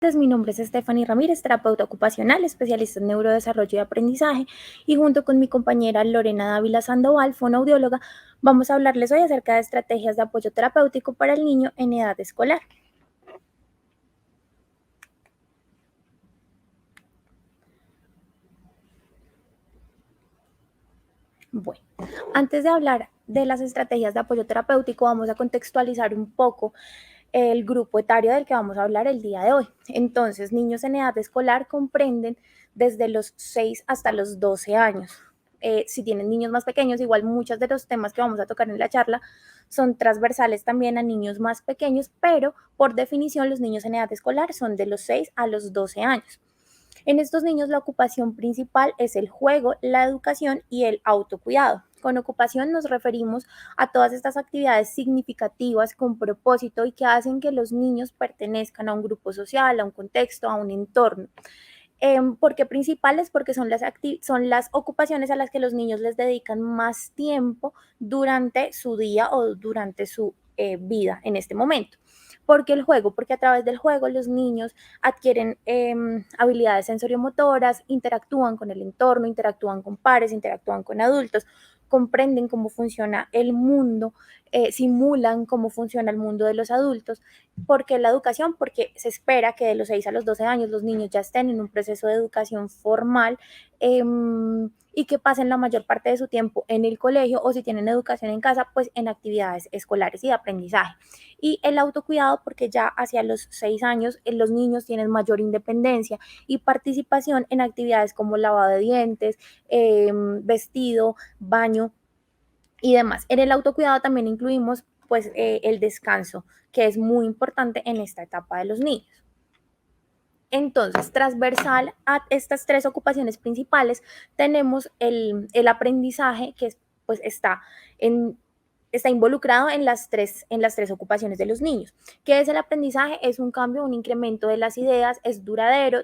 Mi nombre es Stephanie Ramírez, terapeuta ocupacional, especialista en neurodesarrollo y aprendizaje, y junto con mi compañera Lorena Dávila Sandoval, fonoaudióloga, vamos a hablarles hoy acerca de estrategias de apoyo terapéutico para el niño en edad escolar. Bueno, antes de hablar de las estrategias de apoyo terapéutico, vamos a contextualizar un poco el grupo etario del que vamos a hablar el día de hoy. Entonces, niños en edad escolar comprenden desde los 6 hasta los 12 años. Si tienen niños más pequeños, igual muchos de los temas que vamos a tocar en la charla son transversales también a niños más pequeños, pero por definición los niños en edad escolar son de los 6 a los 12 años. En estos niños la ocupación principal es el juego, la educación y el autocuidado. Con ocupación nos referimos a todas estas actividades significativas con propósito y que hacen que los niños pertenezcan a un grupo social, a un contexto, a un entorno. ¿Por qué principales? Porque son las ocupaciones a las que los niños les dedican más tiempo durante su día o durante su vida en este momento. ¿Por qué el juego? Porque a través del juego los niños adquieren habilidades sensoriomotoras, interactúan con el entorno, interactúan con pares, interactúan con adultos, comprenden cómo funciona el mundo, simulan cómo funciona el mundo de los adultos. ¿Por qué la educación? Porque se espera que de los 6 a los 12 años los niños ya estén en un proceso de educación formal y que pasen la mayor parte de su tiempo en el colegio o si tienen educación en casa, pues en actividades escolares y de aprendizaje. Y el autocuidado porque ya hacia los 6 años los niños tienen mayor independencia y participación en actividades como lavado de dientes, vestido, baño y demás. En el autocuidado también incluimos pues el descanso, que es muy importante en esta etapa de los niños. Entonces, transversal a estas tres ocupaciones principales, tenemos el aprendizaje que pues está involucrado en las tres ocupaciones de los niños. ¿Qué es el aprendizaje? Es un cambio, un incremento de las ideas, es duradero,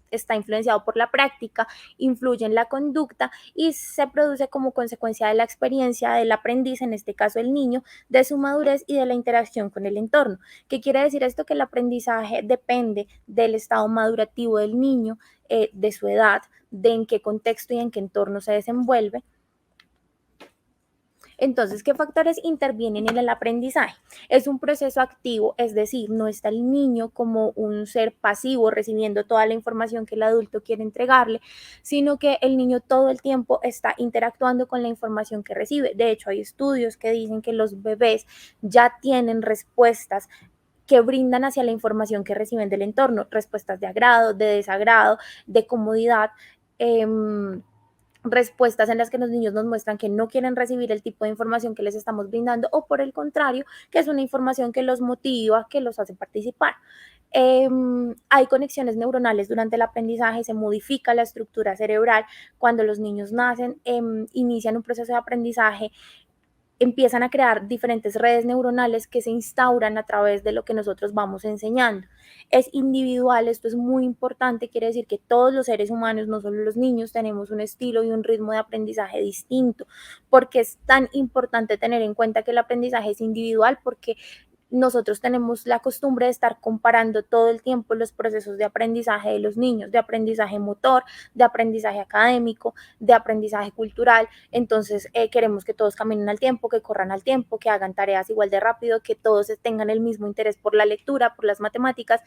está influenciado por la práctica, influye en la conducta y se produce como consecuencia de la experiencia del aprendiz, en este caso el niño, de su madurez y de la interacción con el entorno. ¿Qué quiere decir esto? Que el aprendizaje depende del estado madurativo del niño, de su edad, de en qué contexto y en qué entorno se desenvuelve. Entonces, ¿qué factores intervienen en el aprendizaje? Es un proceso activo, es decir, no está el niño como un ser pasivo recibiendo toda la información que el adulto quiere entregarle, sino que el niño todo el tiempo está interactuando con la información que recibe. De hecho, hay estudios que dicen que los bebés ya tienen respuestas que brindan hacia la información que reciben del entorno, respuestas de agrado, de desagrado, de comodidad. Respuestas en las que los niños nos muestran que no quieren recibir el tipo de información que les estamos brindando o por el contrario, que es una información que los motiva, que los hace participar. Hay conexiones neuronales durante el aprendizaje, se modifica la estructura cerebral cuando los niños nacen, inician un proceso de aprendizaje, empiezan a crear diferentes redes neuronales que se instauran a través de lo que nosotros vamos enseñando. Es individual, esto es muy importante, quiere decir que todos los seres humanos, no solo los niños, tenemos un estilo y un ritmo de aprendizaje distinto, porque es tan importante tener en cuenta que el aprendizaje es individual, porque nosotros tenemos la costumbre de estar comparando todo el tiempo los procesos de aprendizaje de los niños, de aprendizaje motor, de aprendizaje académico, de aprendizaje cultural. Entonces, queremos que todos caminen al tiempo, que corran al tiempo, que hagan tareas igual de rápido, que todos tengan el mismo interés por la lectura, por las matemáticas.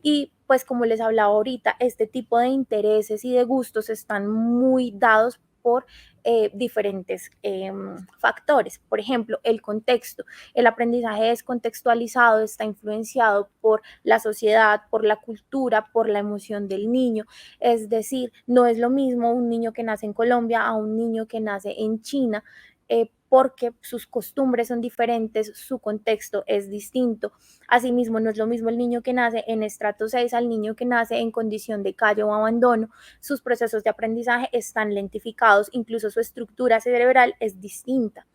Y pues como les hablaba ahorita, este tipo de intereses y de gustos están muy dados por diferentes factores. Por ejemplo, el contexto. El aprendizaje es contextualizado, está influenciado por la sociedad, por la cultura, por la emoción del niño. Es decir, no es lo mismo un niño que nace en Colombia a un niño que nace en China. Porque sus costumbres son diferentes, su contexto es distinto. Asimismo, no es lo mismo el niño que nace en estrato 6 al niño que nace en condición de calle o abandono. Sus procesos de aprendizaje están lentificados, incluso su estructura cerebral es distinta.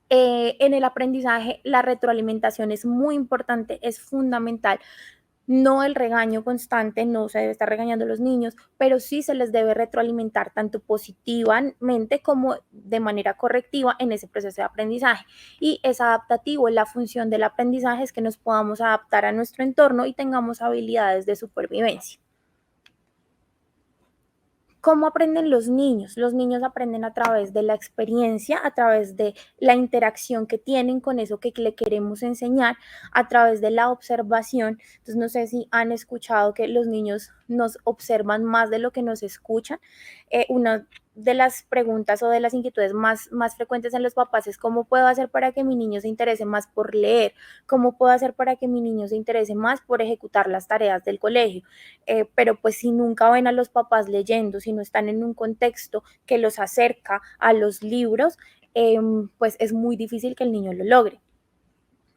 En el aprendizaje, la retroalimentación es muy importante, es fundamental. No el regaño constante, no se debe estar regañando a los niños, pero sí se les debe retroalimentar tanto positivamente como de manera correctiva en ese proceso de aprendizaje. Y es adaptativo, la función del aprendizaje es que nos podamos adaptar a nuestro entorno y tengamos habilidades de supervivencia. ¿Cómo aprenden los niños? Los niños aprenden a través de la experiencia, a través de la interacción que tienen con eso que le queremos enseñar, a través de la observación. Entonces, no sé si han escuchado que los niños nos observan más de lo que nos escuchan. Una de las preguntas o de las inquietudes más frecuentes en los papás es cómo puedo hacer para que mi niño se interese más por leer, cómo puedo hacer para que mi niño se interese más por ejecutar las tareas del colegio. Pero pues si nunca ven a los papás leyendo, si no están en un contexto que los acerca a los libros, pues es muy difícil que el niño lo logre.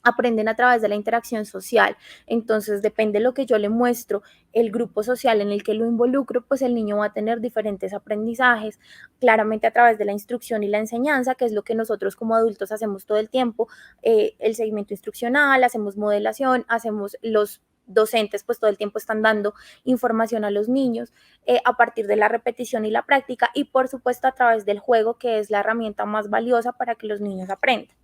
Aprenden a través de la interacción social. Entonces, depende de lo que yo le muestro, el grupo social en el que lo involucro, pues el niño va a tener diferentes aprendizajes, claramente a través de la instrucción y la enseñanza, que es lo que nosotros como adultos hacemos todo el tiempo, el seguimiento instruccional, hacemos modelación, hacemos los docentes pues todo el tiempo están dando información a los niños a partir de la repetición y la práctica y por supuesto a través del juego, que es la herramienta más valiosa para que los niños aprendan.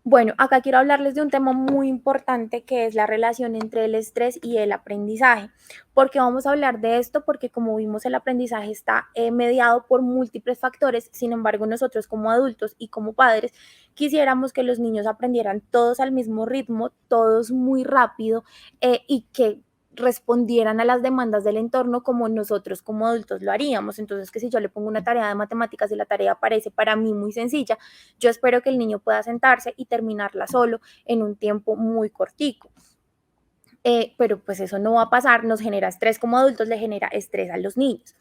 Bueno, acá quiero hablarles de un tema muy importante que es la relación entre el estrés y el aprendizaje. ¿Por qué vamos a hablar de esto? Porque como vimos, el aprendizaje está mediado por múltiples factores. Sin embargo, nosotros como adultos y como padres quisiéramos que los niños aprendieran todos al mismo ritmo, todos muy rápido y que respondieran a las demandas del entorno como nosotros como adultos lo haríamos. Entonces, que si yo le pongo una tarea de matemáticas y la tarea parece para mí muy sencilla, yo espero que el niño pueda sentarse y terminarla solo en un tiempo muy cortico. Pero pues eso no va a pasar, nos genera estrés como adultos, le genera estrés a los niños.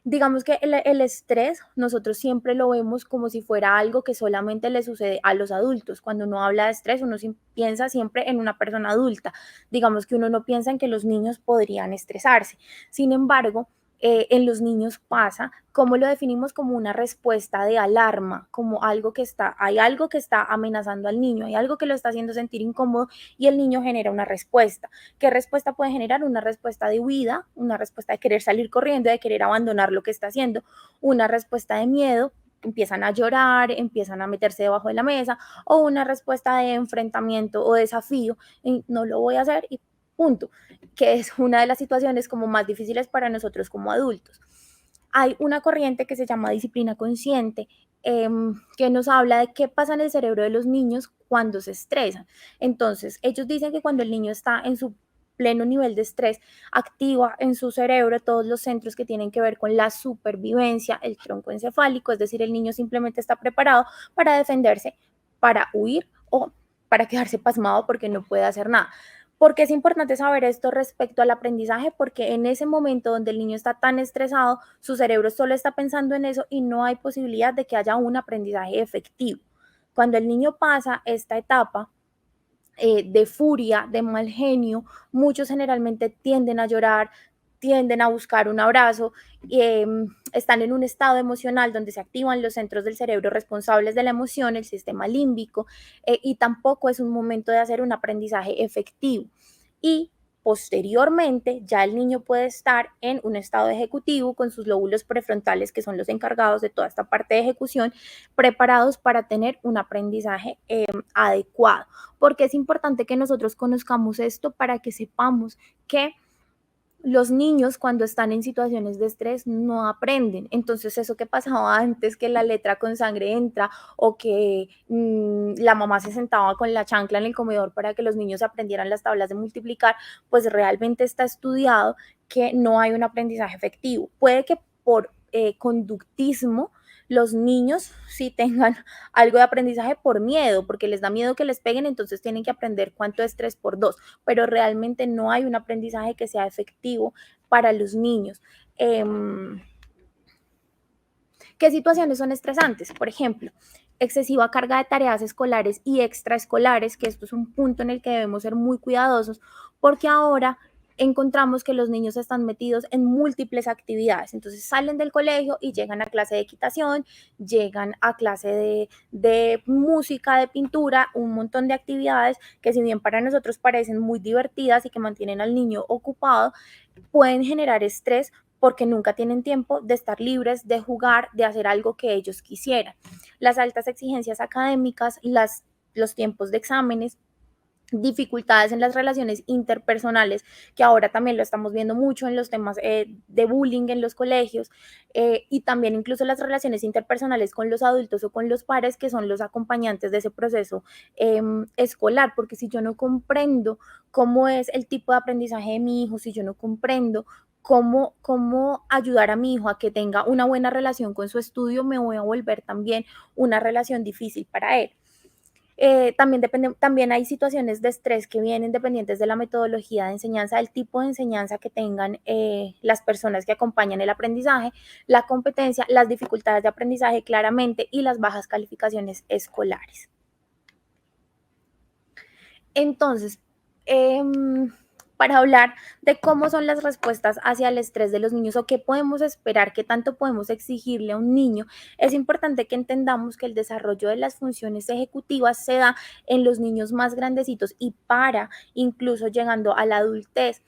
Digamos que el estrés nosotros siempre lo vemos como si fuera algo que solamente le sucede a los adultos. Cuando uno habla de estrés, uno piensa siempre en una persona adulta. Digamos que uno no piensa en que los niños podrían estresarse. Sin embargo, en los niños pasa, ¿cómo lo definimos? Como una respuesta de alarma, como algo que está, hay algo que está amenazando al niño, hay algo que lo está haciendo sentir incómodo y el niño genera una respuesta. ¿Qué respuesta puede generar? Una respuesta de huida, una respuesta de querer salir corriendo, de querer abandonar lo que está haciendo, una respuesta de miedo, empiezan a llorar, empiezan a meterse debajo de la mesa, o una respuesta de enfrentamiento o desafío, y no lo voy a hacer y punto, que es una de las situaciones como más difíciles para nosotros como adultos. Hay una corriente que se llama disciplina consciente, que nos habla de qué pasa en el cerebro de los niños cuando se estresan. Entonces, ellos dicen que cuando el niño está en su pleno nivel de estrés, activa en su cerebro todos los centros que tienen que ver con la supervivencia, el tronco encefálico, es decir, el niño simplemente está preparado para defenderse, para huir o para quedarse pasmado porque no puede hacer nada. ¿Por qué es importante saber esto respecto al aprendizaje? Porque en ese momento donde el niño está tan estresado, su cerebro solo está pensando en eso y no hay posibilidad de que haya un aprendizaje efectivo. Cuando el niño pasa esta etapa de furia, de mal genio, muchos generalmente tienden a llorar, tienden a buscar un abrazo, están en un estado emocional donde se activan los centros del cerebro responsables de la emoción, el sistema límbico, y tampoco es un momento de hacer un aprendizaje efectivo. Y posteriormente ya el niño puede estar en un estado ejecutivo con sus lóbulos prefrontales, que son los encargados de toda esta parte de ejecución, preparados para tener un aprendizaje adecuado. Porque es importante que nosotros conozcamos esto para que sepamos que los niños cuando están en situaciones de estrés no aprenden. Entonces eso que pasaba antes, que la letra con sangre entra o que la mamá se sentaba con la chancla en el comedor para que los niños aprendieran las tablas de multiplicar, pues realmente está estudiado que no hay un aprendizaje efectivo. Puede que por conductismo los niños sí tengan algo de aprendizaje por miedo, porque les da miedo que les peguen, entonces tienen que aprender cuánto es 3 por 2, pero realmente no hay un aprendizaje que sea efectivo para los niños. ¿Qué situaciones son estresantes? Por ejemplo, excesiva carga de tareas escolares y extraescolares, que esto es un punto en el que debemos ser muy cuidadosos, porque ahora encontramos que los niños están metidos en múltiples actividades. Entonces salen del colegio y llegan a clase de equitación, llegan a clase de música, de pintura, un montón de actividades que si bien para nosotros parecen muy divertidas y que mantienen al niño ocupado, pueden generar estrés porque nunca tienen tiempo de estar libres, de jugar, de hacer algo que ellos quisieran. Las altas exigencias académicas, los tiempos de exámenes, dificultades en las relaciones interpersonales, que ahora también lo estamos viendo mucho en los temas de bullying en los colegios, y también incluso las relaciones interpersonales con los adultos o con los pares, que son los acompañantes de ese proceso escolar, porque si yo no comprendo cómo es el tipo de aprendizaje de mi hijo, si yo no comprendo cómo ayudar a mi hijo a que tenga una buena relación con su estudio, me voy a volver también una relación difícil para él. También hay situaciones de estrés que vienen dependientes de la metodología de enseñanza, del tipo de enseñanza que tengan las personas que acompañan el aprendizaje, la competencia, las dificultades de aprendizaje claramente y las bajas calificaciones escolares. Entonces, para hablar de cómo son las respuestas hacia el estrés de los niños o qué podemos esperar, qué tanto podemos exigirle a un niño, es importante que entendamos que el desarrollo de las funciones ejecutivas se da en los niños más grandecitos y para incluso llegando a la adultez.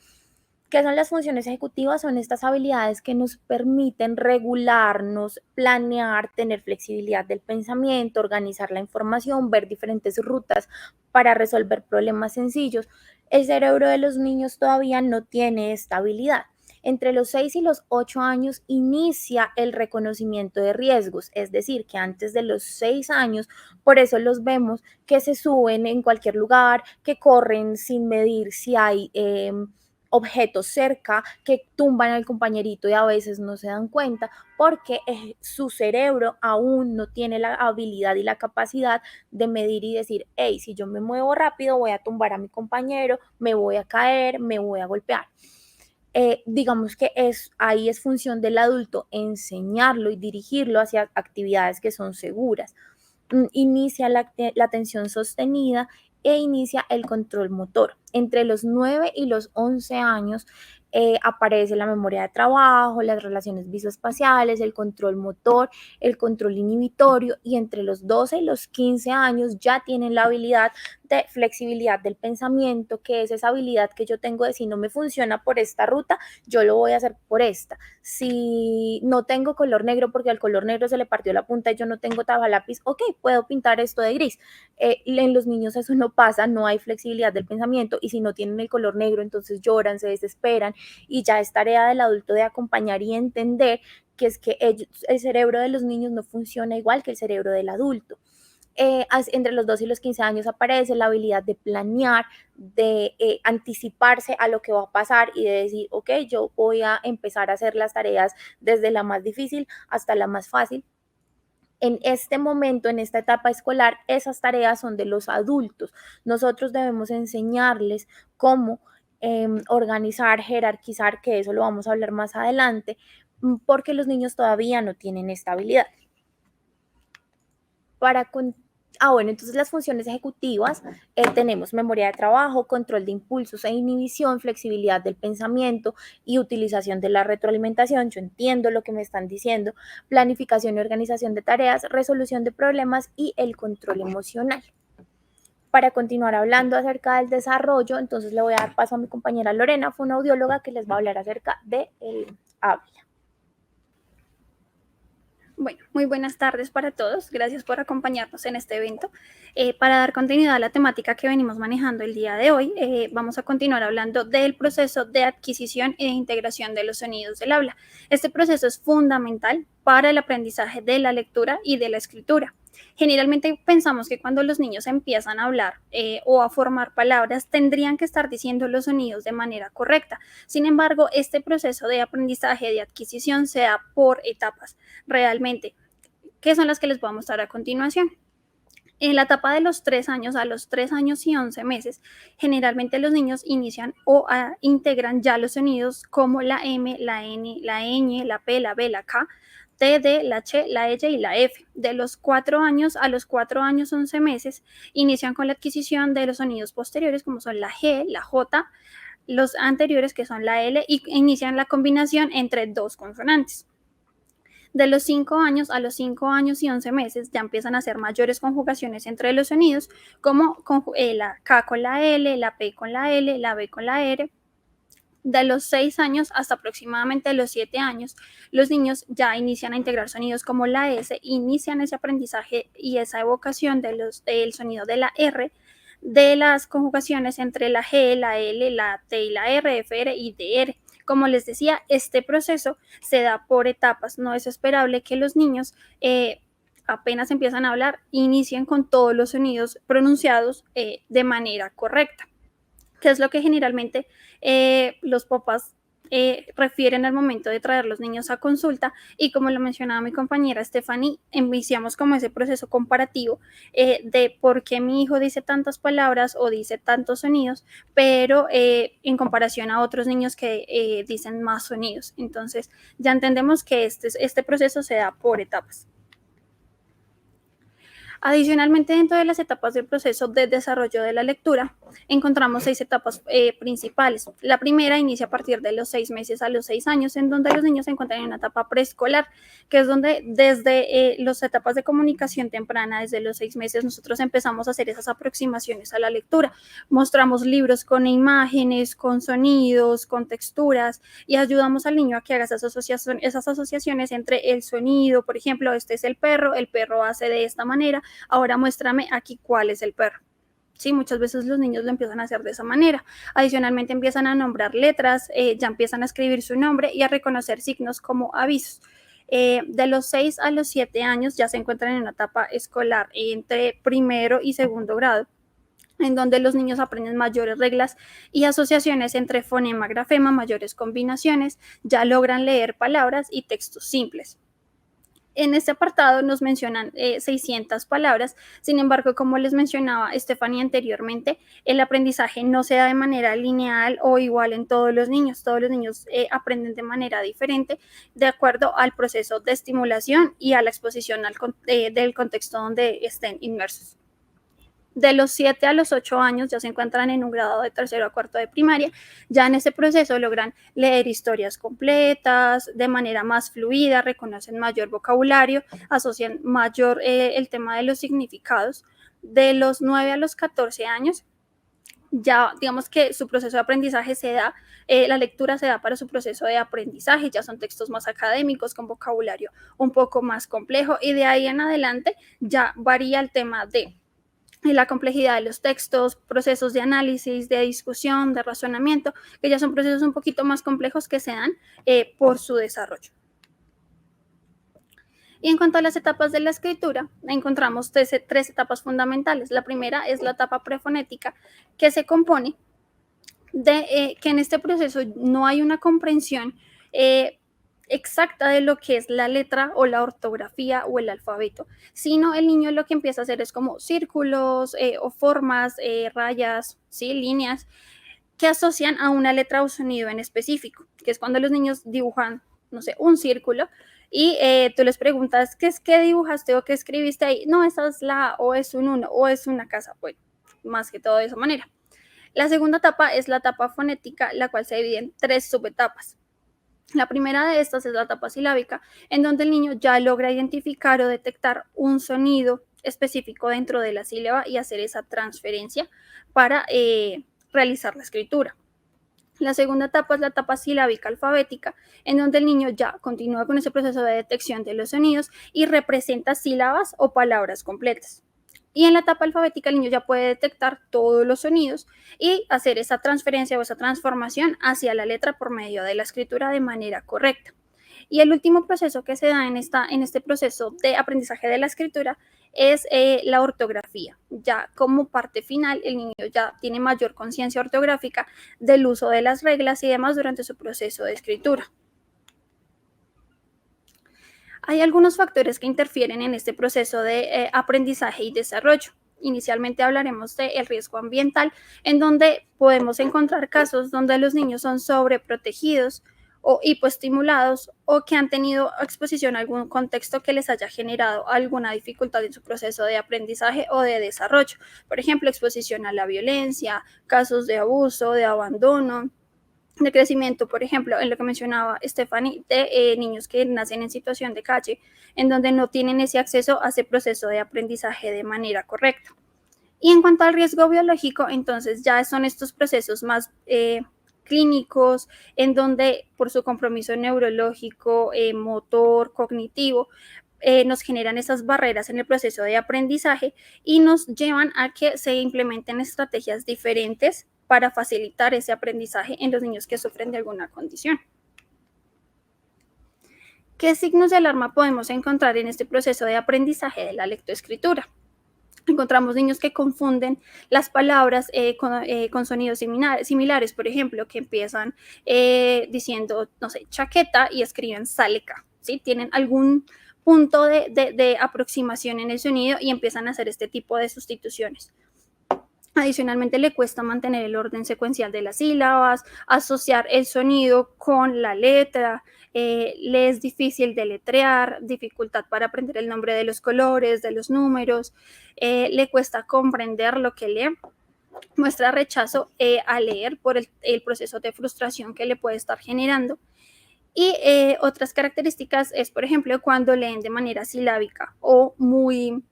¿Qué son las funciones ejecutivas? Son estas habilidades que nos permiten regularnos, planear, tener flexibilidad del pensamiento, organizar la información, ver diferentes rutas para resolver problemas sencillos. El cerebro de los niños todavía no tiene estabilidad. Entre los 6 y los 8 años inicia el reconocimiento de riesgos, es decir, que antes de los 6 años, por eso los vemos que se suben en cualquier lugar, que corren sin medir si hay objetos cerca, que tumban al compañerito y a veces no se dan cuenta porque su cerebro aún no tiene la habilidad y la capacidad de medir y decir, hey, si yo me muevo rápido voy a tumbar a mi compañero, me voy a caer, me voy a golpear. Digamos que ahí es función del adulto enseñarlo y dirigirlo hacia actividades que son seguras. Inicia la atención sostenida e inicia el control motor. Entre los 9 y los 11 años aparece la memoria de trabajo, las relaciones visoespaciales, el control motor, el control inhibitorio, y entre los 12 y los 15 años ya tienen la habilidad de flexibilidad del pensamiento, que es esa habilidad que yo tengo de si no me funciona por esta ruta, yo lo voy a hacer por esta. Si no tengo color negro porque al color negro se le partió la punta y yo no tengo tablalápiz, ok, puedo pintar esto de gris. En los niños eso no pasa, no hay flexibilidad del pensamiento, y si no tienen el color negro, entonces lloran, se desesperan, y ya es tarea del adulto de acompañar y entender que es que el cerebro de los niños no funciona igual que el cerebro del adulto. Entre los 2 y los 15 años aparece la habilidad de planear, de anticiparse a lo que va a pasar y de decir, ok, yo voy a empezar a hacer las tareas desde la más difícil hasta la más fácil. En este momento, en esta etapa escolar, esas tareas son de los adultos. Nosotros debemos enseñarles cómo organizar, jerarquizar, que eso lo vamos a hablar más adelante, porque los niños todavía no tienen estabilidad. Bueno, entonces las funciones ejecutivas tenemos memoria de trabajo, control de impulsos e inhibición, flexibilidad del pensamiento y utilización de la retroalimentación. Yo entiendo lo que me están diciendo, planificación y organización de tareas, resolución de problemas y el control emocional. Para continuar hablando acerca del desarrollo, entonces le voy a dar paso a mi compañera Lorena, fonoaudióloga, que les va a hablar acerca del habla. Bueno, muy buenas tardes para todos. Gracias por acompañarnos en este evento. Para dar continuidad a la temática que venimos manejando el día de hoy, vamos a continuar hablando del proceso de adquisición e integración de los sonidos del habla. Este proceso es fundamental para el aprendizaje de la lectura y de la escritura. Generalmente pensamos que cuando los niños empiezan a hablar o a formar palabras, tendrían que estar diciendo los sonidos de manera correcta. Sin embargo, este proceso de aprendizaje, de adquisición, se da por etapas. Realmente, ¿qué son las que les voy a mostrar a continuación? En la etapa de los 3 años, a los 3 años y 11 meses, generalmente los niños inician o integran ya los sonidos como la M, la N, la ñ, la P, la B, la K, T, D, la Ch, la L y la F. De los 4 años a los 4 años 11 meses, inician con la adquisición de los sonidos posteriores como son la G, la J, los anteriores, que son la L, y inician la combinación entre dos consonantes. De los 5 años a los 5 años y 11 meses ya empiezan a hacer mayores conjugaciones entre los sonidos, como la K con la L, la P con la L, la B con la R. De los 6 años hasta aproximadamente los 7 años, los niños ya inician a integrar sonidos como la S, inician ese aprendizaje y esa evocación del sonido de la R, de las conjugaciones entre la G, la L, la T y la R, FR y DR. Como les decía, este proceso se da por etapas. No es esperable que los niños apenas empiezan a hablar, inicien con todos los sonidos pronunciados de manera correcta, que es lo que generalmente los papás refieren al momento de traer los niños a consulta. Y como lo mencionaba mi compañera Stephanie, iniciamos como ese proceso comparativo de por qué mi hijo dice tantas palabras o dice tantos sonidos, pero en comparación a otros niños que dicen más sonidos. Entonces ya entendemos que este proceso se da por etapas. Adicionalmente, dentro de las etapas del proceso de desarrollo de la lectura, encontramos 6 etapas principales. La primera inicia a partir de los 6 meses a los 6 años, en donde los niños se encuentran en una etapa preescolar, que es donde desde las etapas de comunicación temprana, desde los 6 meses, nosotros empezamos a hacer esas aproximaciones a la lectura. Mostramos libros con imágenes, con sonidos, con texturas, y ayudamos al niño a que haga esas asociaciones entre el sonido. Por ejemplo, este es el perro hace de esta manera, ahora muéstrame aquí cuál es el perro. Sí, muchas veces los niños lo empiezan a hacer de esa manera. Adicionalmente empiezan a nombrar letras, ya empiezan a escribir su nombre y a reconocer signos como avisos. De los 6 a los 7 años ya se encuentran en una etapa escolar entre primero y segundo grado, en donde los niños aprenden mayores reglas y asociaciones entre fonema, grafema, mayores combinaciones, ya logran leer palabras y textos simples. En este apartado nos mencionan 600 palabras. Sin embargo, como les mencionaba Stephanie anteriormente, el aprendizaje no se da de manera lineal o igual en todos los niños. Todos los niños aprenden de manera diferente de acuerdo al proceso de estimulación y a la exposición del contexto donde estén inmersos. De los 7 a los 8 años ya se encuentran en un grado de tercero a cuarto de primaria. Ya en este proceso logran leer historias completas de manera más fluida, reconocen mayor vocabulario, asocian mayor el tema de los significados. De los 9 a los 14 años ya digamos que su proceso de aprendizaje se da, la lectura se da para su proceso de aprendizaje, ya son textos más académicos con vocabulario un poco más complejo, y de ahí en adelante ya varía el tema de la complejidad de los textos, procesos de análisis, de discusión, de razonamiento, que ya son procesos un poquito más complejos que se dan por su desarrollo. Y en cuanto a las etapas de la escritura, encontramos tres etapas fundamentales. La primera es la etapa prefonética, que se compone de que en este proceso no hay una comprensión exacta de lo que es la letra o la ortografía o el alfabeto, sino el niño lo que empieza a hacer es como círculos o formas, rayas, ¿sí? Líneas que asocian a una letra o sonido en específico, que es cuando los niños dibujan, no sé, un círculo y tú les preguntas, ¿qué dibujaste o qué escribiste ahí? No, esa es la A, o es un 1 o es una casa, pues más que todo de esa manera. La segunda etapa es la etapa fonética, la cual se divide en 3 subetapas. La primera de estas es la etapa silábica, en donde el niño ya logra identificar o detectar un sonido específico dentro de la sílaba y hacer esa transferencia para realizar la escritura. La segunda etapa es la etapa silábica alfabética, en donde el niño ya continúa con ese proceso de detección de los sonidos y representa sílabas o palabras completas. Y en la etapa alfabética el niño ya puede detectar todos los sonidos y hacer esa transferencia o esa transformación hacia la letra por medio de la escritura de manera correcta. Y el último proceso que se da en este proceso de aprendizaje de la escritura es la ortografía. Ya como parte final, el niño ya tiene mayor conciencia ortográfica del uso de las reglas y demás durante su proceso de escritura. Hay algunos factores que interfieren en este proceso de aprendizaje y desarrollo. Inicialmente hablaremos del riesgo ambiental, en donde podemos encontrar casos donde los niños son sobreprotegidos o hipoestimulados o que han tenido exposición a algún contexto que les haya generado alguna dificultad en su proceso de aprendizaje o de desarrollo. Por ejemplo, exposición a la violencia, casos de abuso, de abandono, de crecimiento, por ejemplo, en lo que mencionaba Stephanie, de niños que nacen en situación de calle, en donde no tienen ese acceso a ese proceso de aprendizaje de manera correcta. Y en cuanto al riesgo biológico, entonces ya son estos procesos más clínicos, en donde por su compromiso neurológico, motor, cognitivo, nos generan esas barreras en el proceso de aprendizaje y nos llevan a que se implementen estrategias diferentes para facilitar ese aprendizaje en los niños que sufren de alguna condición. ¿Qué signos de alarma podemos encontrar en este proceso de aprendizaje de la lectoescritura? Encontramos niños que confunden las palabras con sonidos similares, por ejemplo, que empiezan diciendo, no sé, chaqueta y escriben saleca, ¿sí? Tienen algún punto de aproximación en el sonido y empiezan a hacer este tipo de sustituciones. Adicionalmente, le cuesta mantener el orden secuencial de las sílabas, asociar el sonido con la letra, le es difícil deletrear, dificultad para aprender el nombre de los colores, de los números, le cuesta comprender lo que lee, muestra rechazo a leer por el proceso de frustración que le puede estar generando. Y otras características es, por ejemplo, cuando leen de manera silábica o muy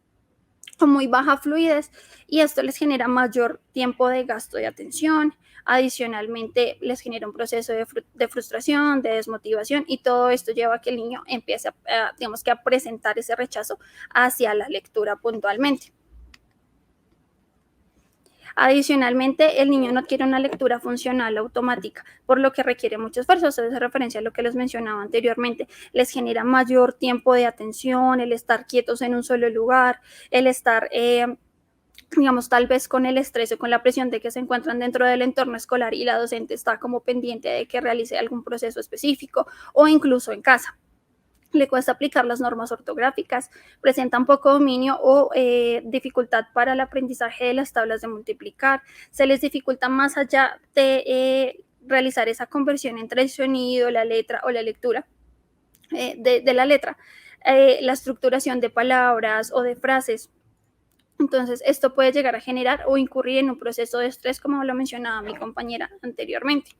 baja fluidez, y esto les genera mayor tiempo de gasto de atención. Adicionalmente, les genera un proceso de frustración, de desmotivación, y todo esto lleva a que el niño empiece a presentar ese rechazo hacia la lectura puntualmente. Adicionalmente, el niño no adquiere una lectura funcional automática, por lo que requiere mucho esfuerzo. Esto es referencia a lo que les mencionaba anteriormente. Les genera mayor tiempo de atención, el estar quietos en un solo lugar, el estar, tal vez con el estrés o con la presión de que se encuentran dentro del entorno escolar y la docente está como pendiente de que realice algún proceso específico, o incluso en casa. Le cuesta aplicar las normas ortográficas, presentan poco dominio o dificultad para el aprendizaje de las tablas de multiplicar, se les dificulta más allá de realizar esa conversión entre el sonido, la letra o la lectura de la letra, la estructuración de palabras o de frases. Entonces, esto puede llegar a generar o incurrir en un proceso de estrés, como lo mencionaba mi compañera anteriormente.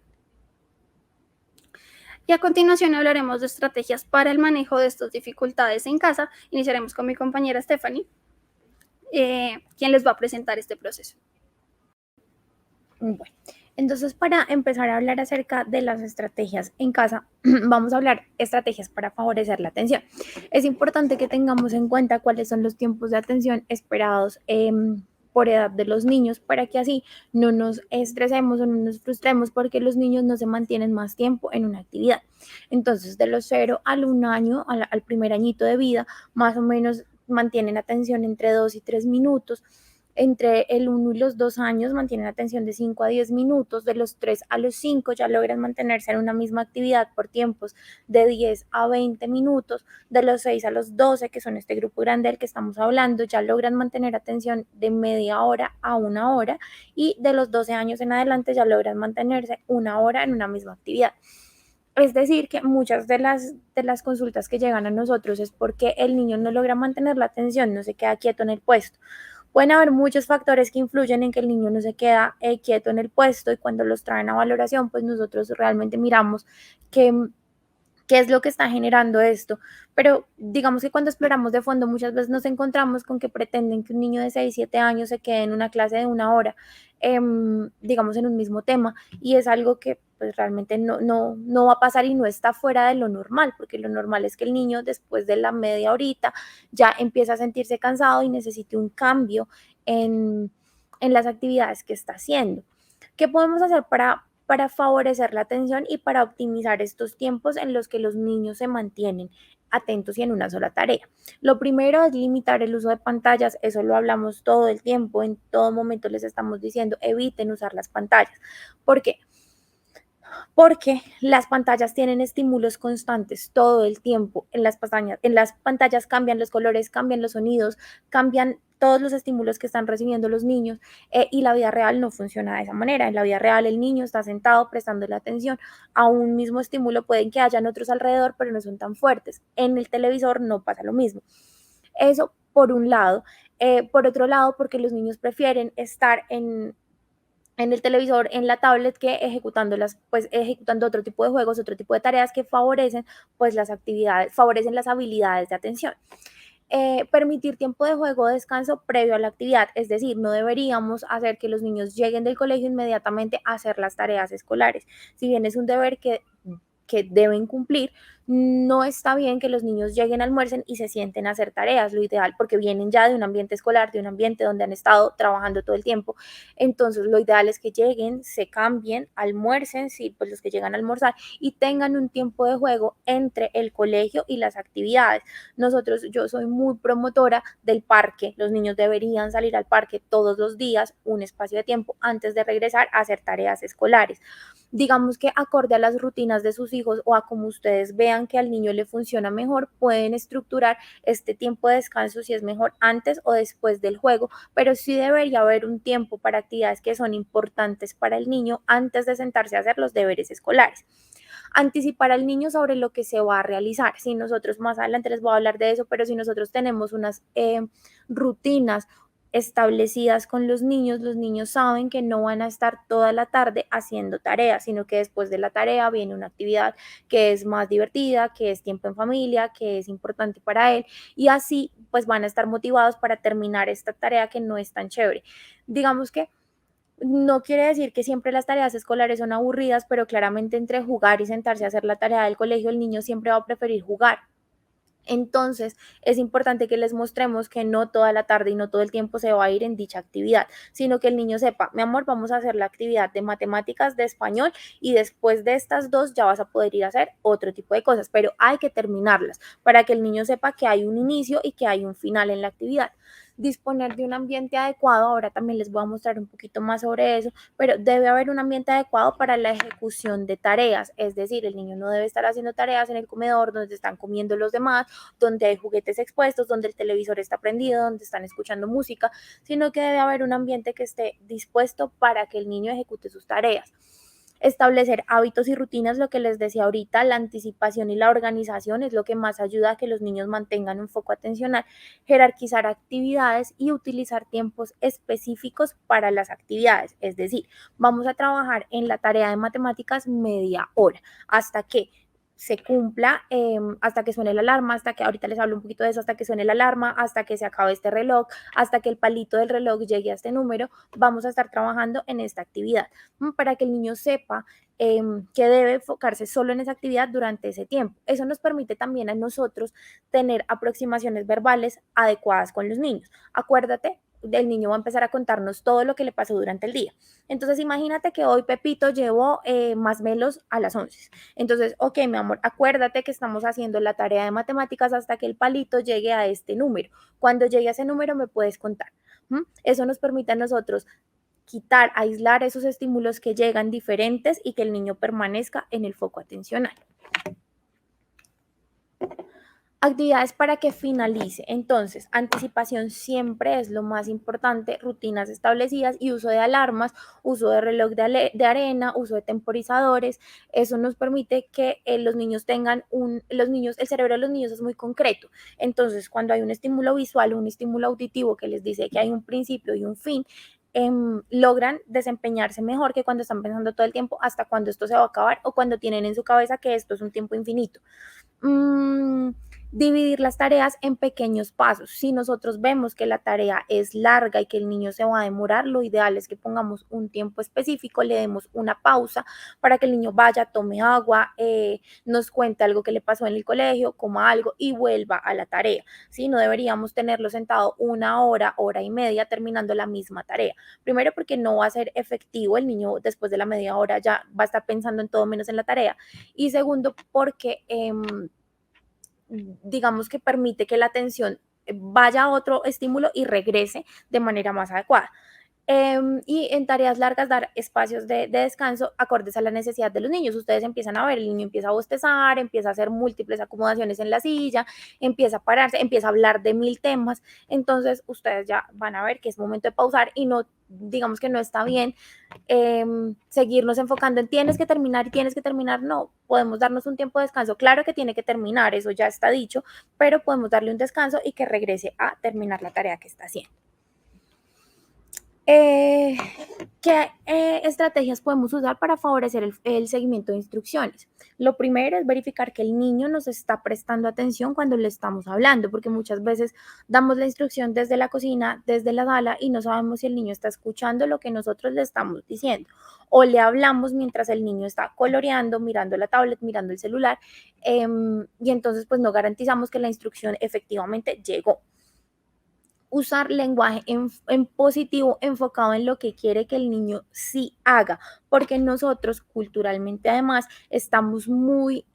Y a continuación hablaremos de estrategias para el manejo de estas dificultades en casa. Iniciaremos con mi compañera Stephanie, quien les va a presentar este proceso. Bueno, entonces para empezar a hablar acerca de las estrategias en casa, vamos a hablar estrategias para favorecer la atención. Es importante que tengamos en cuenta cuáles son los tiempos de atención esperados por edad de los niños, para que así no nos estresemos o no nos frustremos porque los niños no se mantienen más tiempo en una actividad. Entonces, de los 0 al 1 año, al primer añito de vida, más o menos mantienen atención entre 2 y 3 minutos. Entre el 1 y los 2 años mantienen atención de 5 a 10 minutos, de los 3 a los 5 ya logran mantenerse en una misma actividad por tiempos de 10 a 20 minutos, de los 6 a los 12, que son este grupo grande del que estamos hablando, ya logran mantener atención de media hora a 1 hora, y de los 12 años en adelante ya logran mantenerse 1 hora en una misma actividad. Es decir, que muchas de las consultas que llegan a nosotros es porque el niño no logra mantener la atención, no se queda quieto en el puesto. Pueden haber muchos factores que influyen en que el niño no se queda quieto en el puesto, y cuando los traen a valoración, pues nosotros realmente miramos qué es lo que está generando esto. Pero digamos que cuando exploramos de fondo muchas veces nos encontramos con que pretenden que un niño de 6, 7 años se quede en una clase de 1 hora, digamos en un mismo tema, y es algo que pues realmente no va a pasar y no está fuera de lo normal, porque lo normal es que el niño después de la media horita ya empieza a sentirse cansado y necesite un cambio en las actividades que está haciendo. ¿Qué podemos hacer para favorecer la atención y para optimizar estos tiempos en los que los niños se mantienen atentos y en una sola tarea? Lo primero es limitar el uso de pantallas. Eso lo hablamos todo el tiempo, en todo momento les estamos diciendo eviten usar las pantallas. ¿Por qué? porque las pantallas tienen estímulos constantes todo el tiempo. En las pantallas cambian los colores, cambian los sonidos, cambian todos los estímulos que están recibiendo los niños y la vida real no funciona de esa manera. En la vida real el niño está sentado prestando la atención a un mismo estímulo, pueden que hayan otros alrededor, pero no son tan fuertes. En el televisor no pasa lo mismo. Eso por un lado. Por otro lado, porque los niños prefieren estar en el televisor, en la tablet, que pues ejecutando otro tipo de juegos, otro tipo de tareas que favorecen pues las actividades, favorecen las habilidades de atención. Permitir tiempo de juego o descanso previo a la actividad, es decir, no deberíamos hacer que los niños lleguen del colegio inmediatamente a hacer las tareas escolares. Si bien es un deber que deben cumplir, no está bien que los niños lleguen, almuercen y se sienten a hacer tareas, lo ideal, porque vienen ya de un ambiente escolar, de un ambiente donde han estado trabajando todo el tiempo. Entonces, lo ideal es que lleguen, se cambien, almuercen, sí, pues los que llegan a almorzar y tengan un tiempo de juego entre el colegio y las actividades. Yo soy muy promotora del parque, los niños deberían salir al parque todos los días, un espacio de tiempo antes de regresar a hacer tareas escolares. Digamos que acorde a las rutinas de sus hijos o a como ustedes vean que al niño le funciona mejor, pueden estructurar este tiempo de descanso si es mejor antes o después del juego, pero sí debería haber un tiempo para actividades que son importantes para el niño antes de sentarse a hacer los deberes escolares. Anticipar al niño sobre lo que se va a realizar. Si nosotros más adelante les voy a hablar de eso, pero si nosotros tenemos unas rutinas establecidas con los niños saben que no van a estar toda la tarde haciendo tareas, sino que después de la tarea viene una actividad que es más divertida, que es tiempo en familia, que es importante para él y así pues van a estar motivados para terminar esta tarea que no es tan chévere. Digamos que no quiere decir que siempre las tareas escolares son aburridas, pero claramente entre jugar y sentarse a hacer la tarea del colegio, el niño siempre va a preferir jugar. Entonces, es importante que les mostremos que no toda la tarde y no todo el tiempo se va a ir en dicha actividad, sino que el niño sepa, mi amor, vamos a hacer la actividad de matemáticas, de español y después de estas dos ya vas a poder ir a hacer otro tipo de cosas, pero hay que terminarlas para que el niño sepa que hay un inicio y que hay un final en la actividad. Disponer de un ambiente adecuado, ahora también les voy a mostrar un poquito más sobre eso, pero debe haber un ambiente adecuado para la ejecución de tareas, es decir, el niño no debe estar haciendo tareas en el comedor donde están comiendo los demás, donde hay juguetes expuestos, donde el televisor está prendido, donde están escuchando música, sino que debe haber un ambiente que esté dispuesto para que el niño ejecute sus tareas. Establecer hábitos y rutinas, lo que les decía ahorita, la anticipación y la organización es lo que más ayuda a que los niños mantengan un foco atencional, jerarquizar actividades y utilizar tiempos específicos para las actividades. Es decir, vamos a trabajar en la tarea de matemáticas media hora hasta que se cumpla, hasta que suene la alarma, hasta que ahorita les hablo un poquito de eso, hasta que suene la alarma, hasta que se acabe este reloj, hasta que el palito del reloj llegue a este número, vamos a estar trabajando en esta actividad para que el niño sepa que debe enfocarse solo en esa actividad durante ese tiempo. Eso nos permite también a nosotros tener aproximaciones verbales adecuadas con los niños. Acuérdate, el niño va a empezar a contarnos todo lo que le pasó durante el día. Entonces, imagínate que hoy Pepito llevó más melos a las 11. Entonces, ok, mi amor, acuérdate que estamos haciendo la tarea de matemáticas hasta que el palito llegue a este número. Cuando llegue a ese número me puedes contar. Eso nos permite a nosotros quitar, aislar esos estímulos que llegan diferentes y que el niño permanezca en el foco atencional. Actividades para que finalice. Entonces, anticipación siempre es lo más importante, rutinas establecidas y uso de alarmas, uso de reloj de arena, uso de temporizadores. Eso nos permite que los niños tengan el cerebro de los niños es muy concreto. Entonces, cuando hay un estímulo visual o un estímulo auditivo que les dice que hay un principio y un fin, logran desempeñarse mejor que cuando están pensando todo el tiempo hasta cuando esto se va a acabar o cuando tienen en su cabeza que esto es un tiempo infinito. Mm, Dividir las tareas en pequeños pasos. Si nosotros vemos que la tarea es larga y que el niño se va a demorar, lo ideal es que pongamos un tiempo específico, le demos una pausa para que el niño vaya, tome agua, nos cuente algo que le pasó en el colegio, coma algo y vuelva a la tarea. ¿Sí? No deberíamos tenerlo sentado una hora, hora y media terminando la misma tarea. Primero porque no va a ser efectivo, el niño después de la media hora ya va a estar pensando en todo menos en la tarea. Y segundo porque digamos que permite que la atención vaya a otro estímulo y regrese de manera más adecuada. Y en tareas largas dar espacios de descanso acordes a la necesidad de los niños. Ustedes empiezan a ver, el niño empieza a bostezar, empieza a hacer múltiples acomodaciones en la silla, empieza a pararse, empieza a hablar de 1000 temas. Entonces ustedes ya van a ver que es momento de pausar y no, digamos que no está bien seguirnos enfocando en tienes que terminar, no, podemos darnos un tiempo de descanso, claro que tiene que terminar, eso ya está dicho, pero podemos darle un descanso y que regrese a terminar la tarea que está haciendo. ¿Qué estrategias podemos usar para favorecer el seguimiento de instrucciones? Lo primero es verificar que el niño nos está prestando atención cuando le estamos hablando, porque muchas veces damos la instrucción desde la cocina, desde la sala, y no sabemos si el niño está escuchando lo que nosotros le estamos diciendo. O le hablamos mientras el niño está coloreando, mirando la tablet, mirando el celular, y entonces pues no garantizamos que la instrucción efectivamente llegó. Usar lenguaje en positivo enfocado en lo que quiere que el niño sí haga, porque nosotros culturalmente además estamos muy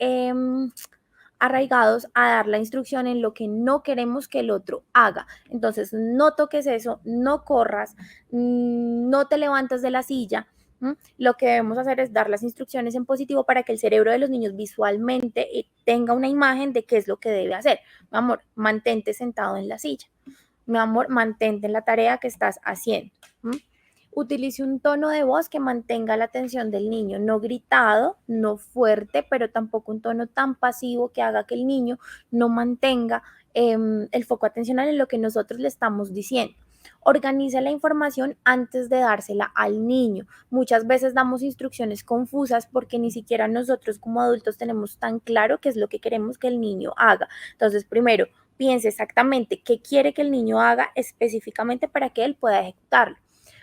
arraigados a dar la instrucción en lo que no queremos que el otro haga. Entonces, no toques eso, no corras, no te levantas de la silla. Lo que debemos hacer es dar las instrucciones en positivo para que el cerebro de los niños visualmente tenga una imagen de qué es lo que debe hacer. Mi amor, mantente sentado en la silla. Mi amor, mantente en la tarea que estás haciendo. Utilice un tono de voz que mantenga la atención del niño, no gritado, no fuerte, pero tampoco un tono tan pasivo que haga que el niño no mantenga el foco atencional en lo que nosotros le estamos diciendo. Organice la información antes de dársela al niño. Muchas veces damos instrucciones confusas porque ni siquiera nosotros como adultos tenemos tan claro qué es lo que queremos que el niño haga. Entonces, primero, piense exactamente qué quiere que el niño haga específicamente para que él pueda ejecutarlo.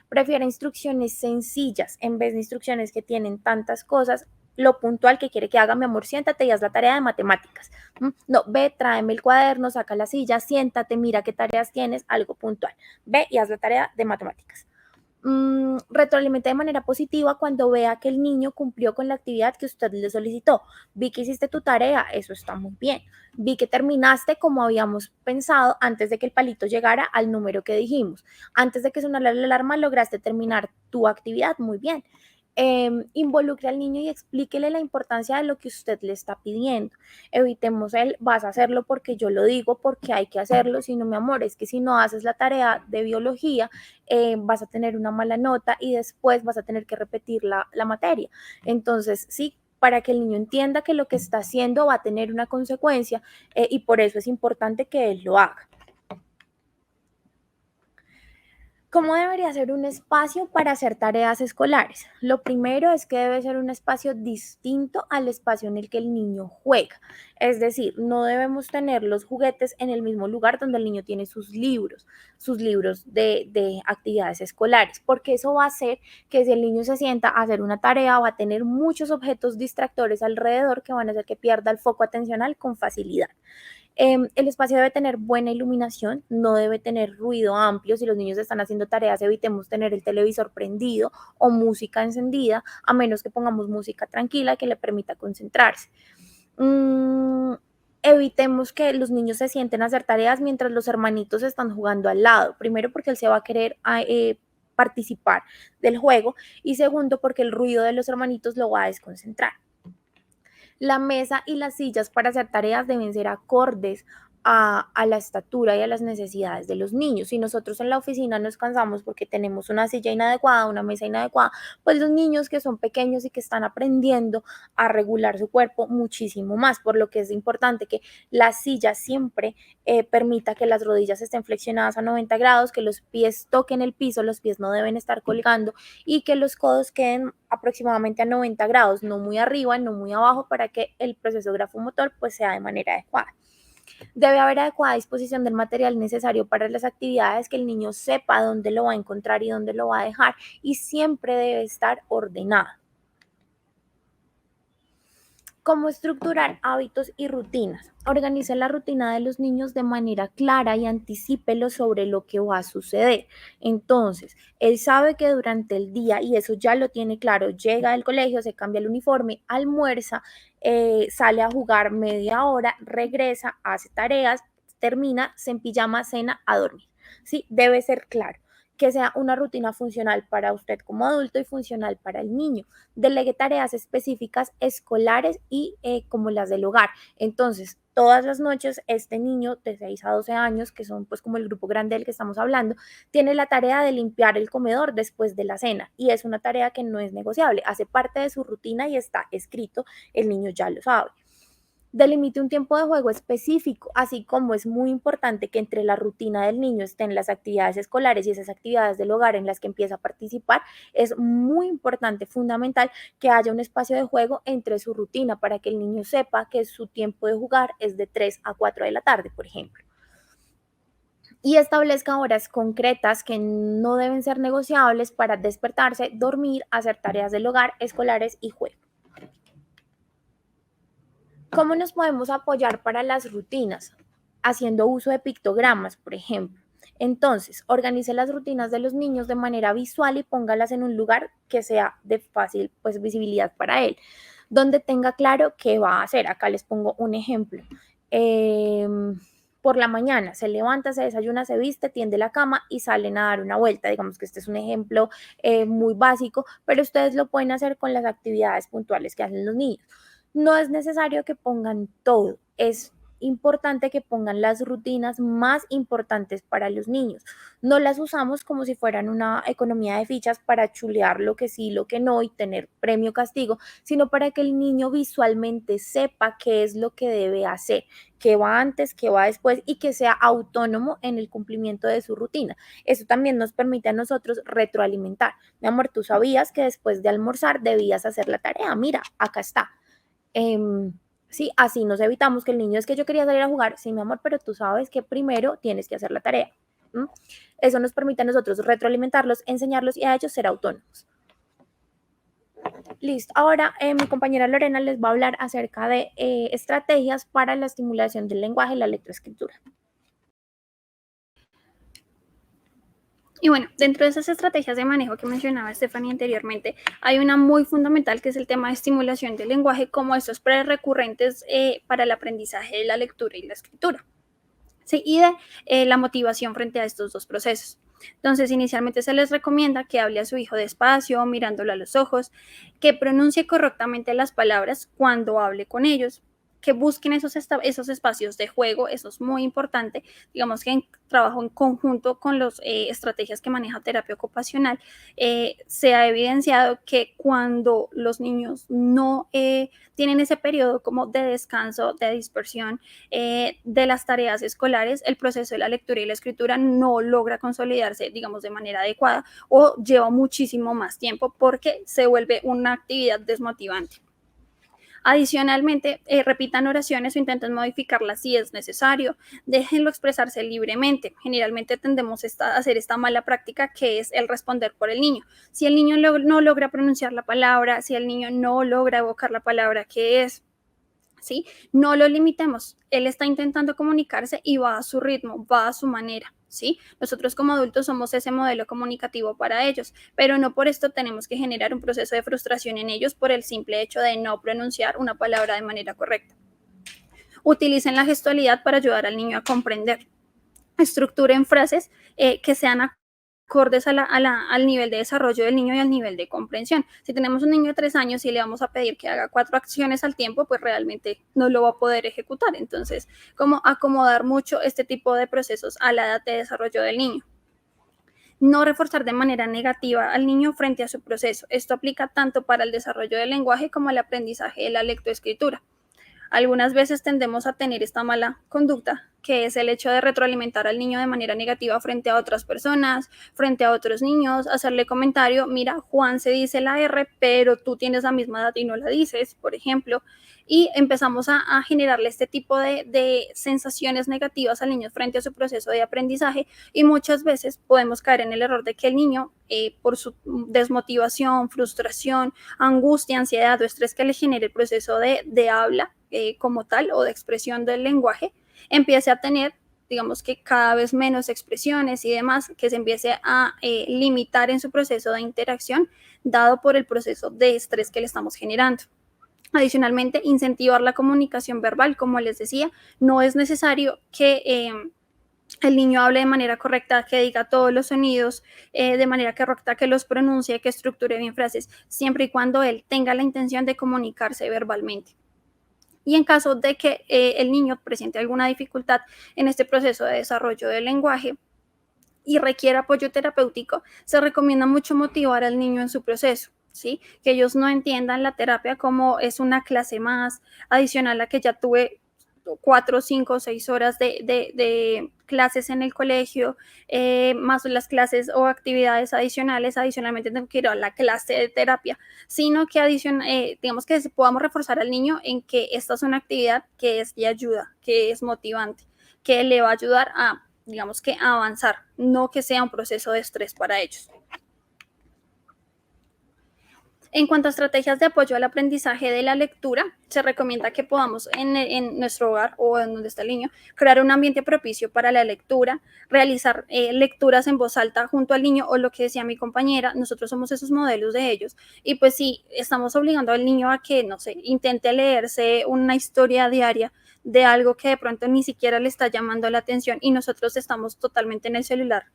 Prefiere instrucciones sencillas en vez de instrucciones que tienen tantas cosas. Lo puntual que quiere que haga, mi amor, siéntate y haz la tarea de matemáticas. No, ve, tráeme el cuaderno, saca la silla, siéntate, mira qué tareas tienes, algo puntual. Ve y haz la tarea de matemáticas. Retroalimenta de manera positiva cuando vea que el niño cumplió con la actividad que usted le solicitó. Vi que hiciste tu tarea, eso está muy bien. Vi que terminaste como habíamos pensado antes de que el palito llegara al número que dijimos. Antes de que sonara la alarma, lograste terminar tu actividad, muy bien. Involucre al niño y explíquele la importancia de lo que usted le está pidiendo. Evitemos el vas a hacerlo porque yo lo digo, porque hay que hacerlo, sino mi amor, es que si no haces la tarea de biología, vas a tener una mala nota y después vas a tener que repetir la materia. Entonces, sí, para que el niño entienda que lo que está haciendo va a tener una consecuencia y por eso es importante que él lo haga. ¿Cómo debería ser un espacio para hacer tareas escolares? Lo primero es que debe ser un espacio distinto al espacio en el que el niño juega. Es decir, no debemos tener los juguetes en el mismo lugar donde el niño tiene sus libros de actividades escolares, porque eso va a hacer que si el niño se sienta a hacer una tarea, va a tener muchos objetos distractores alrededor que van a hacer que pierda el foco atencional con facilidad. El espacio debe tener buena iluminación, no debe tener ruido amplio. Si los niños están haciendo tareas, evitemos tener el televisor prendido o música encendida, a menos que pongamos música tranquila que le permita concentrarse. Evitemos que los niños se sienten a hacer tareas mientras los hermanitos están jugando al lado. Primero, porque él se va a querer participar del juego y segundo, porque el ruido de los hermanitos lo va a desconcentrar. La mesa y las sillas para hacer tareas deben ser acordes a la estatura y a las necesidades de los niños. Si nosotros en la oficina nos cansamos porque tenemos una silla inadecuada, una mesa inadecuada, pues los niños que son pequeños y que están aprendiendo a regular su cuerpo muchísimo más, por lo que es importante que la silla siempre permita que las rodillas estén flexionadas a 90 grados, que los pies toquen el piso, los pies no deben estar colgando y que los codos queden aproximadamente a 90 grados, no muy arriba, no muy abajo, para que el proceso grafomotor pues sea de manera adecuada. Debe haber adecuada disposición del material necesario para las actividades, que el niño sepa dónde lo va a encontrar y dónde lo va a dejar y siempre debe estar ordenado. ¿Cómo estructurar hábitos y rutinas? Organice la rutina de los niños de manera clara y anticípelo sobre lo que va a suceder. Entonces, él sabe que durante el día, y eso ya lo tiene claro, llega del colegio, se cambia el uniforme, almuerza, sale a jugar media hora, regresa, hace tareas, termina, se empijama, cena, a dormir. ¿Sí? Debe ser claro. que sea una rutina funcional para usted como adulto y funcional para el niño. Delegue tareas específicas escolares y como las del hogar. Entonces, todas las noches este niño de 6 a 12 años, que son pues como el grupo grande del que estamos hablando, tiene la tarea de limpiar el comedor después de la cena y es una tarea que no es negociable, hace parte de su rutina y está escrito, el niño ya lo sabe. Delimite un tiempo de juego específico, así como es muy importante que entre la rutina del niño estén las actividades escolares y esas actividades del hogar en las que empieza a participar, es muy importante, fundamental, que haya un espacio de juego entre su rutina para que el niño sepa que su tiempo de jugar es de 3 a 4 de la tarde, por ejemplo. Y establezca horas concretas que no deben ser negociables para despertarse, dormir, hacer tareas del hogar, escolares y juego. ¿Cómo nos podemos apoyar para las rutinas? Haciendo uso de pictogramas, por ejemplo. Entonces, organice las rutinas de los niños de manera visual y póngalas en un lugar que sea de fácil pues, visibilidad para él, donde tenga claro qué va a hacer. Acá les pongo un ejemplo. Por la mañana se levanta, se desayuna, se viste, tiende la cama y salen a dar una vuelta. Digamos que este es un ejemplo muy básico, pero ustedes lo pueden hacer con las actividades puntuales que hacen los niños. No es necesario que pongan todo, es importante que pongan las rutinas más importantes para los niños. No las usamos como si fueran una economía de fichas para chulear lo que sí, lo que no y tener premio castigo, sino para que el niño visualmente sepa qué es lo que debe hacer, qué va antes, qué va después y que sea autónomo en el cumplimiento de su rutina. Eso también nos permite a nosotros retroalimentar. Mi amor, tú sabías que después de almorzar debías hacer la tarea. Mira, acá está. Sí, así nos evitamos que el niño es que yo quería salir a jugar, sí, mi amor, pero tú sabes que primero tienes que hacer la tarea. Eso nos permite a nosotros retroalimentarlos, enseñarlos y a ellos ser autónomos. Listo, ahora mi compañera Lorena les va a hablar acerca de estrategias para la estimulación del lenguaje y la lectoescritura. Y bueno, dentro de esas estrategias de manejo que mencionaba Stephanie anteriormente, hay una muy fundamental que es el tema de estimulación del lenguaje como estos prerecurrentes para el aprendizaje de la lectura y la escritura. ¿Sí? Y de la motivación frente a estos dos procesos. Entonces, inicialmente se les recomienda que hable a su hijo despacio, mirándolo a los ojos, que pronuncie correctamente las palabras cuando hable con ellos, que busquen esos espacios de juego, eso es muy importante, digamos que en trabajo en conjunto con las estrategias que maneja terapia ocupacional, se ha evidenciado que cuando los niños no tienen ese periodo como de descanso, de dispersión de las tareas escolares, el proceso de la lectura y la escritura no logra consolidarse, digamos, de manera adecuada o lleva muchísimo más tiempo porque se vuelve una actividad desmotivante. Adicionalmente, repitan oraciones o intenten modificarlas si es necesario. Déjenlo expresarse libremente. Generalmente tendemos a hacer esta mala práctica que es el responder por el niño. Si el niño no logra pronunciar la palabra, si el niño no logra evocar la palabra que es, ¿sí? No lo limitemos. Él está intentando comunicarse y va a su ritmo, va a su manera. ¿Sí? Nosotros como adultos somos ese modelo comunicativo para ellos, pero no por esto tenemos que generar un proceso de frustración en ellos por el simple hecho de no pronunciar una palabra de manera correcta. Utilicen la gestualidad para ayudar al niño a comprender. Estructuren frases que sean acordes al nivel de desarrollo del niño y al nivel de comprensión. Si tenemos un niño de 3 años y le vamos a pedir que haga 4 acciones al tiempo, pues realmente no lo va a poder ejecutar. Entonces, como acomodar mucho este tipo de procesos a la edad de desarrollo del niño. No reforzar de manera negativa al niño frente a su proceso. Esto aplica tanto para el desarrollo del lenguaje como el aprendizaje de la lectoescritura. Algunas veces tendemos a tener esta mala conducta, que es el hecho de retroalimentar al niño de manera negativa frente a otras personas, frente a otros niños, hacerle comentario, mira, Juan se dice la R, pero tú tienes la misma edad y no la dices, por ejemplo, y empezamos a generarle este tipo de sensaciones negativas al niño frente a su proceso de aprendizaje y muchas veces podemos caer en el error de que el niño, por su desmotivación, frustración, angustia, ansiedad o estrés que le genere el proceso de habla como tal o de expresión del lenguaje, empiece a tener, digamos que cada vez menos expresiones y demás, que se empiece a limitar en su proceso de interacción, dado por el proceso de estrés que le estamos generando. Adicionalmente, incentivar la comunicación verbal, como les decía, no es necesario que el niño hable de manera correcta, que diga todos los sonidos de manera correcta, que los pronuncie, que estructure bien frases, siempre y cuando él tenga la intención de comunicarse verbalmente. Y en caso de que el niño presente alguna dificultad en este proceso de desarrollo del lenguaje y requiera apoyo terapéutico, se recomienda mucho motivar al niño en su proceso. ¿Sí? Que ellos no entiendan la terapia como es una clase más adicional a que ya tuve 4, 5, 6 horas de clases en el colegio, más las clases o actividades adicionales, adicionalmente tengo que ir a la clase de terapia, sino que digamos que podamos reforzar al niño en que esta es una actividad que es de ayuda, que es motivante, que le va a ayudar a, digamos que a avanzar, no que sea un proceso de estrés para ellos. En cuanto a estrategias de apoyo al aprendizaje de la lectura, se recomienda que podamos en nuestro hogar o en donde está el niño crear un ambiente propicio para la lectura, realizar lecturas en voz alta junto al niño o lo que decía mi compañera, nosotros somos esos modelos de ellos y pues sí, estamos obligando al niño a que, no sé, intente leerse una historia diaria de algo que de pronto ni siquiera le está llamando la atención y nosotros estamos totalmente en el celular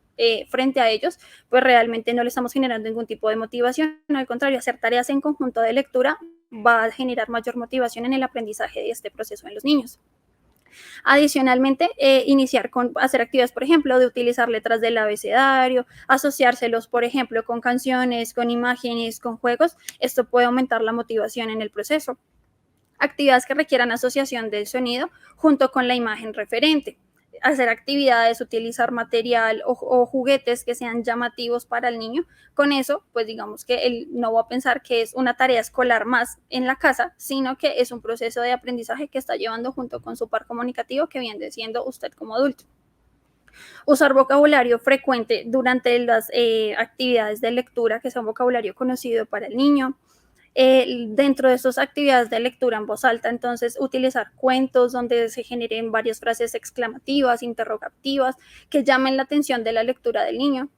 frente a ellos, pues realmente no le estamos generando ningún tipo de motivación. Al contrario, hacer tareas en conjunto de lectura va a generar mayor motivación en el aprendizaje de este proceso en los niños. Adicionalmente, iniciar con hacer actividades, por ejemplo, de utilizar letras del abecedario, asociárselos, por ejemplo, con canciones, con imágenes, con juegos. Esto puede aumentar la motivación en el proceso. Actividades que requieran asociación del sonido junto con la imagen referente. Hacer actividades, utilizar material o juguetes que sean llamativos para el niño. Con eso, pues digamos que él no va a pensar que es una tarea escolar más en la casa, sino que es un proceso de aprendizaje que está llevando junto con su par comunicativo que viene siendo usted como adulto. Usar vocabulario frecuente durante las actividades de lectura, que sea un vocabulario conocido para el niño. Dentro de estas actividades de lectura en voz alta, entonces utilizar cuentos donde se generen varias frases exclamativas, interrogativas, que llamen la atención de la lectura del niño,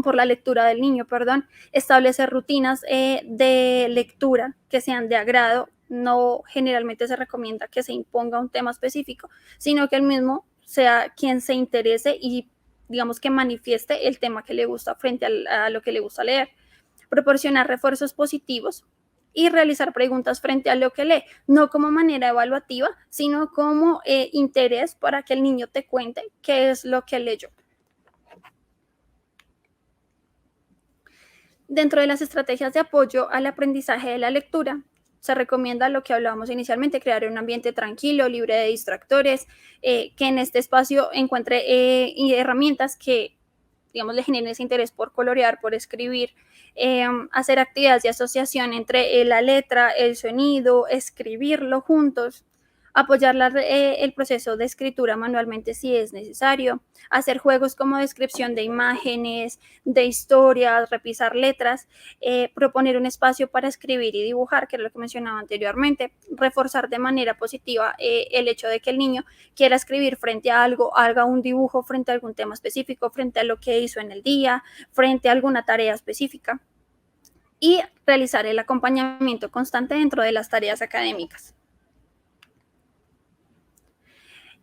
por la lectura del niño, perdón, establecer rutinas de lectura que sean de agrado, no generalmente se recomienda que se imponga un tema específico, sino que el mismo sea quien se interese y digamos que manifieste el tema que le gusta frente a lo que le gusta leer. Proporcionar refuerzos positivos y realizar preguntas frente a lo que lee, no como manera evaluativa, sino como interés para que el niño te cuente qué es lo que leyó. Dentro de las estrategias de apoyo al aprendizaje de la lectura, se recomienda lo que hablábamos inicialmente, crear un ambiente tranquilo, libre de distractores, que en este espacio encuentre herramientas que, digamos, le generen ese interés por colorear, por escribir, hacer actividades de asociación entre la letra, el sonido, escribirlo juntos, apoyar el proceso de escritura manualmente si es necesario, hacer juegos como descripción de imágenes, de historias, repisar letras, proponer un espacio para escribir y dibujar, que es lo que mencionaba anteriormente, reforzar de manera positiva el hecho de que el niño quiera escribir frente a algo, haga un dibujo frente a algún tema específico, frente a lo que hizo en el día, frente a alguna tarea específica y realizar el acompañamiento constante dentro de las tareas académicas.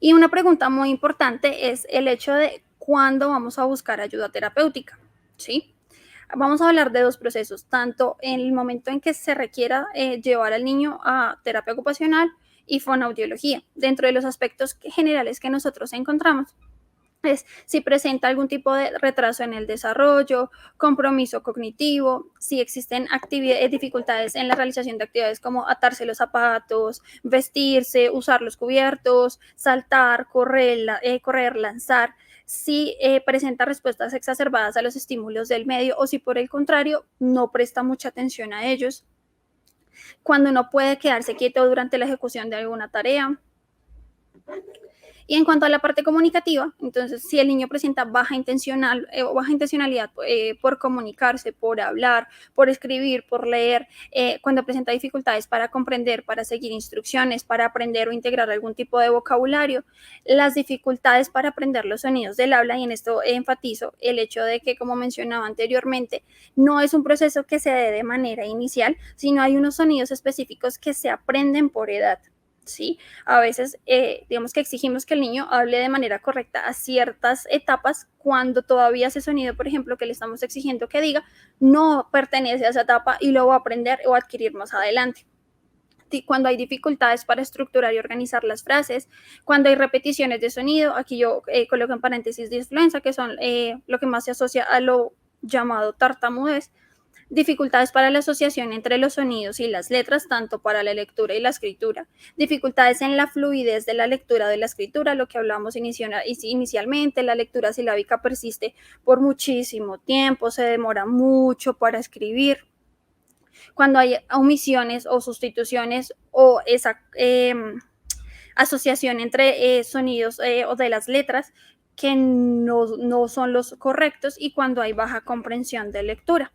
Y una pregunta muy importante es el hecho de cuándo vamos a buscar ayuda terapéutica, ¿sí? Vamos a hablar de dos procesos, tanto en el momento en que se requiera llevar al niño a terapia ocupacional y fonoaudiología, dentro de los aspectos generales que nosotros encontramos. Es si presenta algún tipo de retraso en el desarrollo, compromiso cognitivo, si existen dificultades en la realización de actividades como atarse los zapatos, vestirse, usar los cubiertos, saltar, correr, lanzar, si presenta respuestas exacerbadas a los estímulos del medio o si por el contrario no presta mucha atención a ellos, cuando no puede quedarse quieto durante la ejecución de alguna tarea. Y en cuanto a la parte comunicativa, entonces, si el niño presenta baja intencionalidad por comunicarse, por hablar, por escribir, por leer, cuando presenta dificultades para comprender, para seguir instrucciones, para aprender o integrar algún tipo de vocabulario, las dificultades para aprender los sonidos del habla, y en esto enfatizo el hecho de que, como mencionaba anteriormente, no es un proceso que se dé de manera inicial, sino hay unos sonidos específicos que se aprenden por edad. ¿sí? A veces, digamos que exigimos que el niño hable de manera correcta a ciertas etapas cuando todavía ese sonido, por ejemplo, que le estamos exigiendo que diga, no pertenece a esa etapa y lo va a aprender o adquirir más adelante. Cuando hay dificultades para estructurar y organizar las frases, cuando hay repeticiones de sonido, aquí yo coloco en paréntesis disfluencia, que son lo que más se asocia a lo llamado tartamudez, dificultades para la asociación entre los sonidos y las letras, tanto para la lectura y la escritura, dificultades en la fluidez de la lectura de la escritura, lo que hablamos inicialmente, la lectura silábica persiste por muchísimo tiempo, se demora mucho para escribir, cuando hay omisiones o sustituciones o esa asociación entre sonidos o de las letras que no son los correctos y cuando hay baja comprensión de lectura.